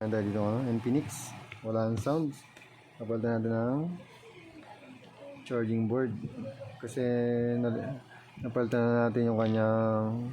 Dahil dito Infinix, wala ng sounds. Kapalitan natin ng charging board kasi napalitan na natin yung kanyang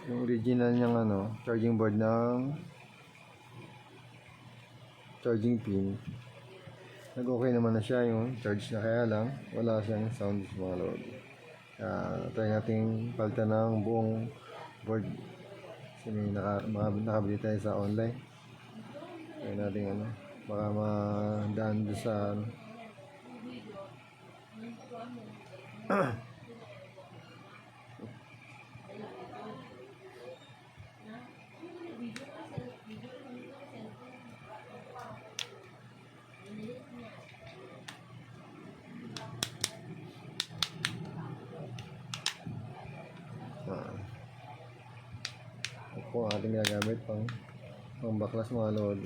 original niyang charging board ng charging pin. Nag-okay naman na siya yung charge na, kaya lang wala siyang sounds mga lord. Try natin palitan ng buong board kasi may nakabili tayo sa online. Try natin baka madaan doon sa po ating ginagamit pang baklas mga lord.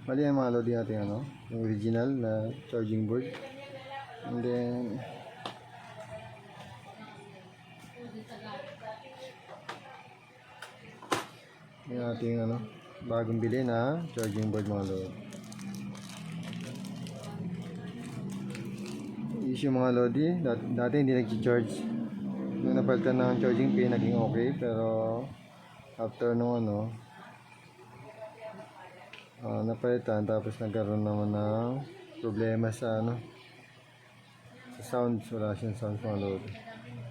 Mali ang mga lodi natin yung original na charging board, and then yung ating bagong bili na charging board mga lodi. Issue mga lodi, dati hindi nag-charge. Nung napalitan ng charging pin naging okay, pero after nung napalitan, tapos nagkaroon naman ng problema sa sa sounds. Wala siyang sounds mga lord.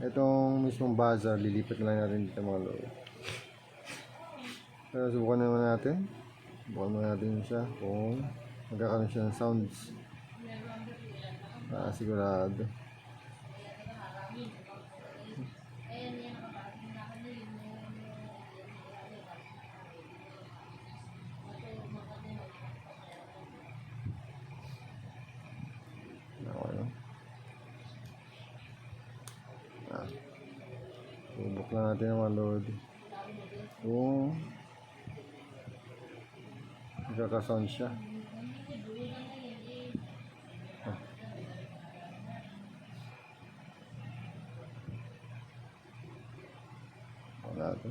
Itong mismong buzzer lilipat na lang natin dito mga lord. Pero subukan natin siya kung magkakaroon siya ng sounds. Sigurado. Subok lang natin ang mga lord kung magkakasound siya. Wala ito.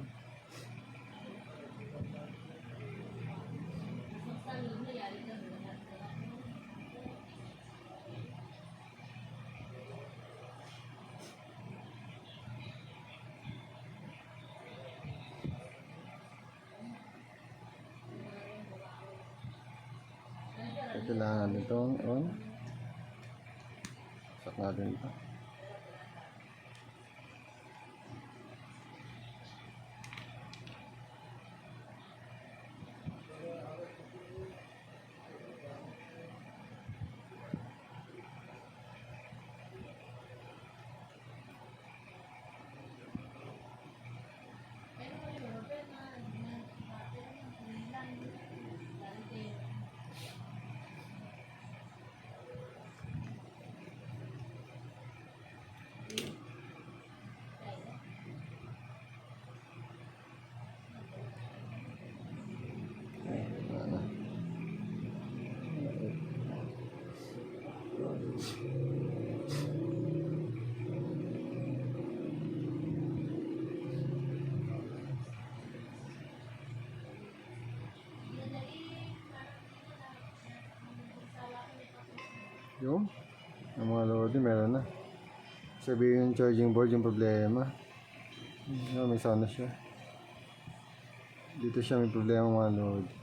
Kailangan natin itong on. Sak natin ito. Yung mga lodi meron na. Sabihin yung charging board yung problema. May sound na siya. Dito siya may problema mga lodi.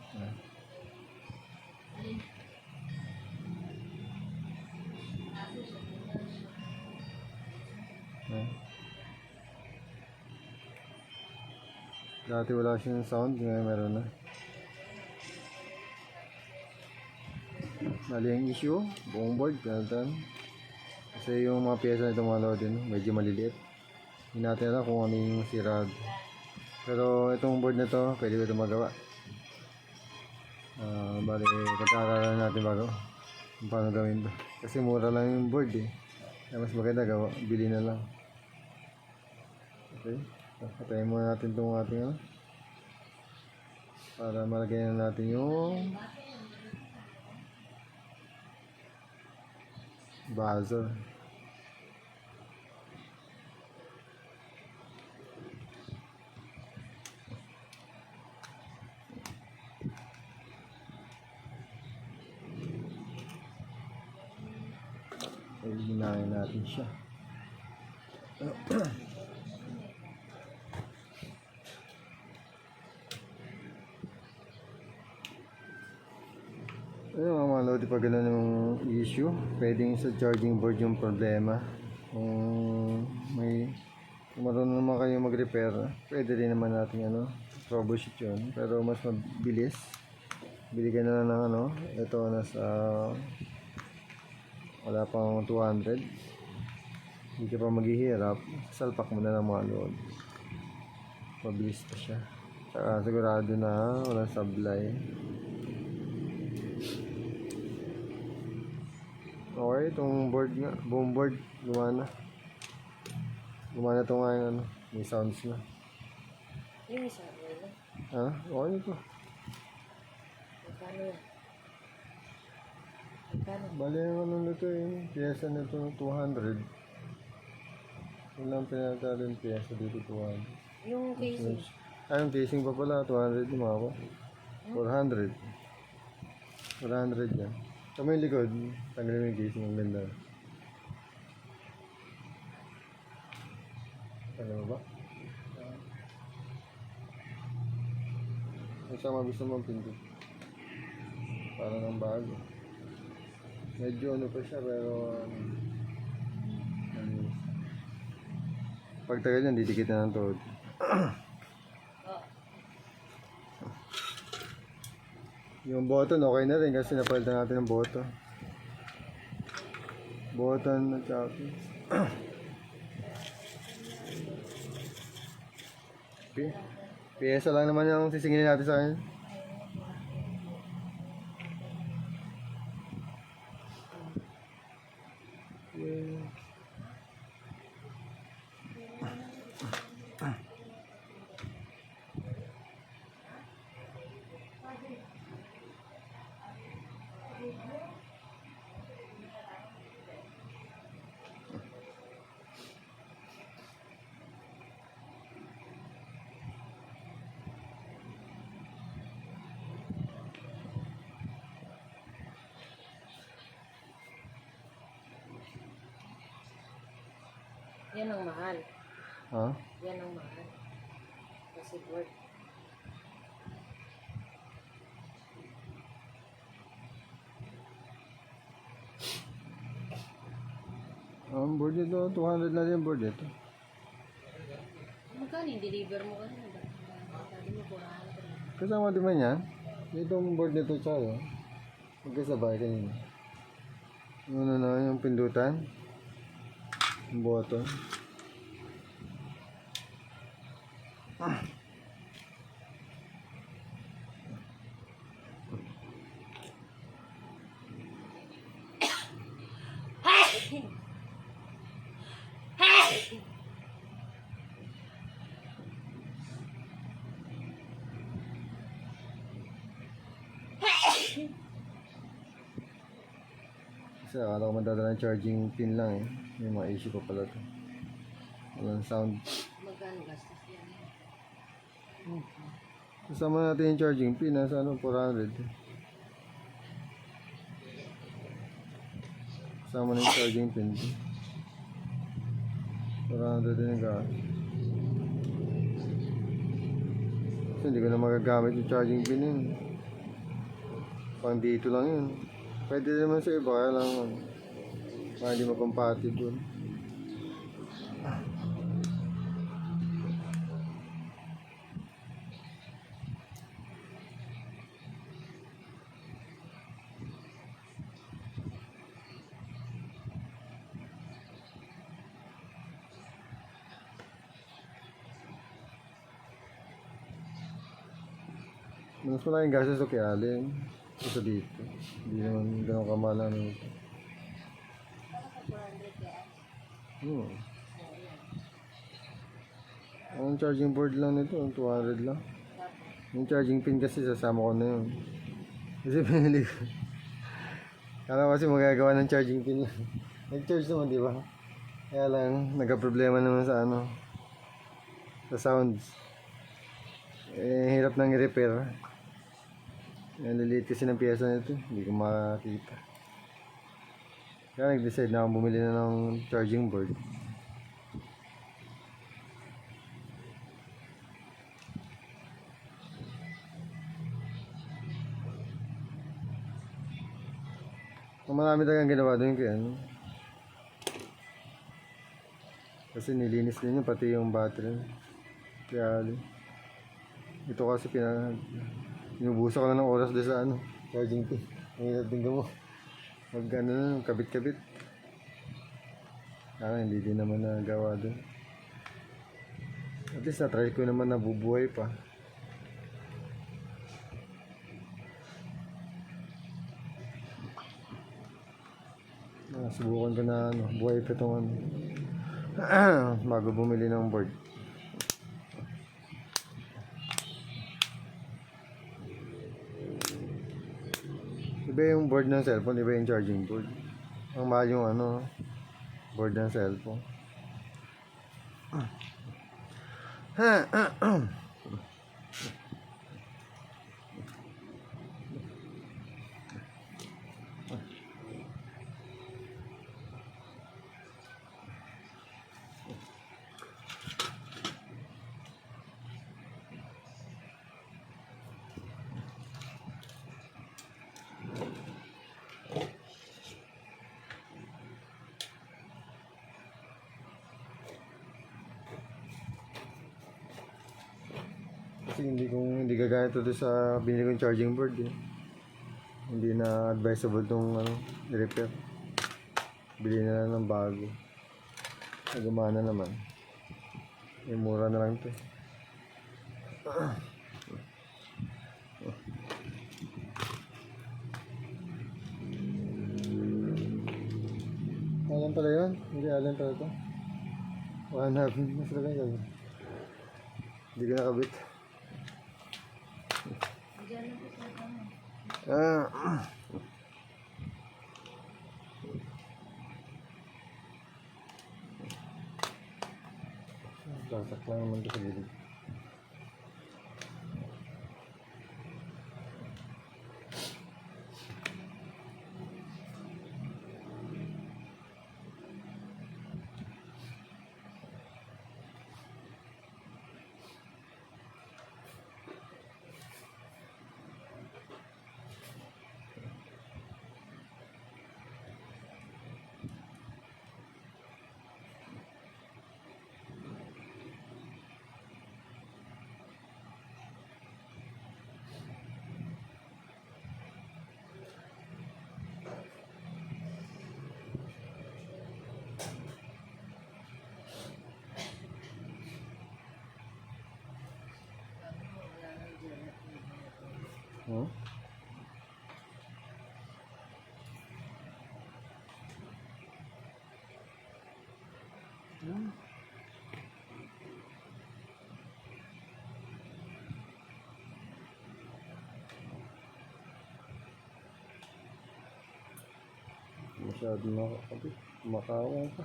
Dati wala siyang sound, ngayon meron na. Mali ang issue, buong board, pinalitan. Kasi yung mga pyesa nito mga lodi, medyo maliliit. Hindi natin alam kung ano yung sirado. Pero itong board na to, pwede ko ito magawa. Bali, pagkakaroon natin bago kung paano gawin to. Kasi mura lang yung board eh. Kaya mas maganda gawa, bili na lang. Okay, patayin muna natin itong ating para malagay na natin yung buzzer. Hinahin natin siya. Ayun mga lodi, pag gano'n yung issue, pwedeng sa charging board yung problema. Kung marunong naman kayo mag-repair, pwede rin naman natin troubleshoot yun. Pero mas mabilis. Bili ka na lang ng ito nasa wala pang 200. Hindi ka pa maghihirap, salpak mo na lang mga lodi. Mabilis pa siya. Saka sigurado na walang sablay. Okay, itong board nga, buong board, gumana. Gumana ito nga yung may sounds na. Yung isa, wala. Ha? Okay ito. Magkano yan? Magkano? Bali yung nito piyesa nito 200. Yun lang pinatalo yung piyesa dito 200. Yung casing. Yung casing pa pala, 200 yung mga ko. 400. 400 yan. Kami yung likod, tanggalin mo yung casing, ang ganda. Alam mo ba? Kung saan gusto mong pinto. Parang ang bago. Medyo pa siya pero pag tagal yan, didikit na ng tuhod. Yung button okay na rin kasi napalitan natin ng button. Button at saka piyesa lang naman yung sisingilin natin sa akin. Yan ang mahal. Ha? Yan ang mahal. Kasi board. Ang board ito, 200 na din board ito. Magkano yung deliver mo kanina? Sabi mo 400. Kasama di man yan? Itong board nito tsaka magkasabay kanina. Ano na yung pindutan? Yung button. Kasi akala ko madadala ng charging pin lang eh. May mga issue pa pala to. Walang sound. Magkano gastos yan? Kasama natin yung charging pin, nasa 400. Kasama na yung charging pin. 400 din yung gas. Kasi hindi ko na magagamit yung charging pin yun. Pang dito lang yun. Pwede naman sa iba, kaya lang hindi ma-compatible. Mas malaking gastos sa kay Allen. Ito dito. Hindi naman ganun kamahal ano ito. Baka 400 kaya. Hmm. Ang charging board lang nito, 200 lang. Yung charging pin kasi sasama ko na yun. Kasi pinili ko. Kala ko kasi magagawa ng charging pin lang. Nag-charge naman, di ba? Kaya lang, nagka-problema naman sa ano, sa sounds. Hirap nang i-repair. Naliliit kasi ng pyesa nito, hindi ko makakita. Kaya nag-decide na akong bumili na ng charging board. Marami talagang ginawa doon kaya ano. Kasi nilinis din yun, pati yung battery. Kaya ito kasi inubusan ko na ng oras doon sa ano, charging pin. Ang hirap din mo. Mag ano na, kabit-kabit. Hindi din naman nagawa doon. At least na-try ko naman na bubuhay pa. Subukan ko na ano, buhay pa itong ano. Bago bumili ng board. Iba yung board ng cellphone, iba yung charging board. Ang mahal yung ano, board ng cellphone. Kasi hindi gagaya ito sa binili kong charging board eh. Hindi na advisable itong ano, i-repair. Bili na lang ng bago. Gumana naman. Mura na lang ito. Alam pala yun? Hindi alam pala ito. Hanapin mas talaga yun. Hindi ko nakabit. Diyan lang po sa ano. Tasak lang naman ito sa gilid. Hmm? Masyado nakakabit. Makawang pa.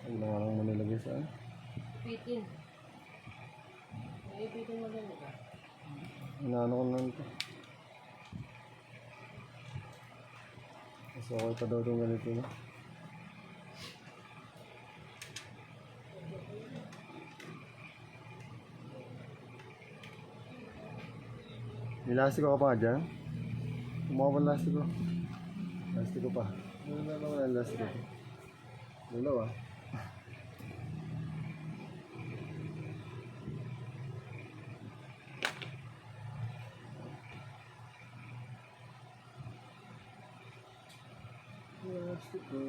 Ang nangarang mo nilagay saan? Pitin. Ipitin mo lang, di ba? Inaano ko na ito. Mas okay pa daw itong ganito na. May lastiko ka pa dyan? Kumuha pa ng lastiko. Lastiko pa. Ano na naman ang lastiko? Dalawa. Lastiko.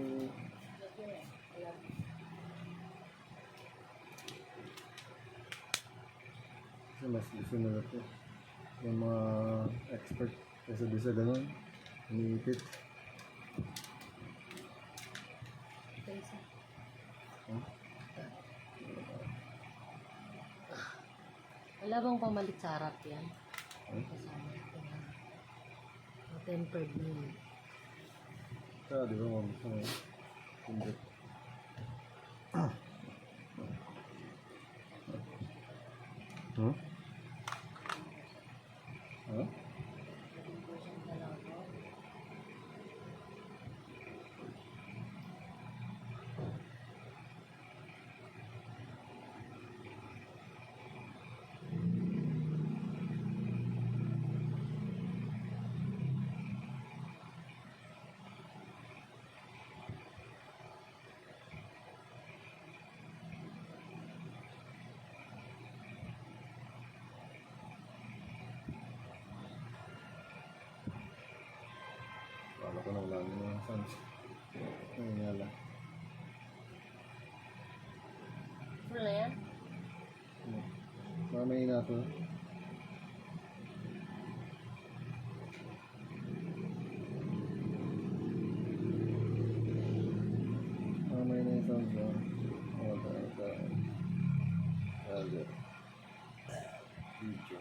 Kasi mas gusto nila ito. Yung mga expert kasi di sa ganun. Iniipit. Ito isa. Huh? Wala bang pamalit sa harap yan? Huh? Kasama ito na. Tempered meal. Kaya di ba magusto mo? Hindi. Huh? Huh? Wala ko na wala na mga sounds. Ay, nga lang. Full na yan? Mamay na ito. Mamay na yung sounds ba? Other. Video.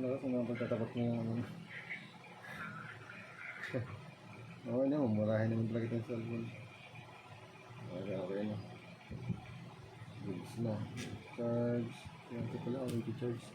Lakas naman pagtatakot mo yung ano. Okay na, mumurahin naman talaga itong cellphone. Okay na. Goods na. Charge. Yan ito pala, okay to charge.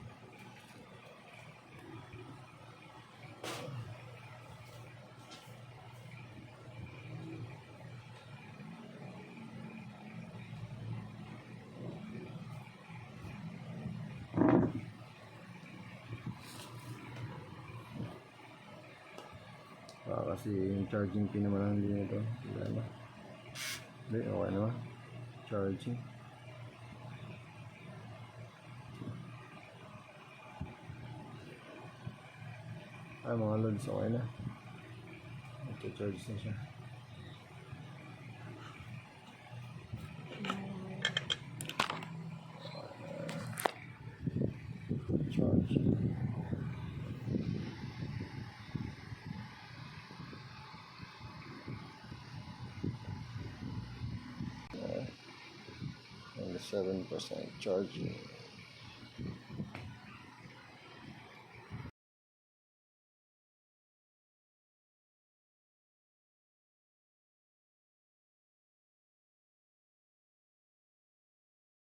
Kasi yung charging pin naman ang hindi nito. Wala na. Hindi, okay naman. Charging. Ay, mga loads, okay na. Ito, charge na siya. 7% charging.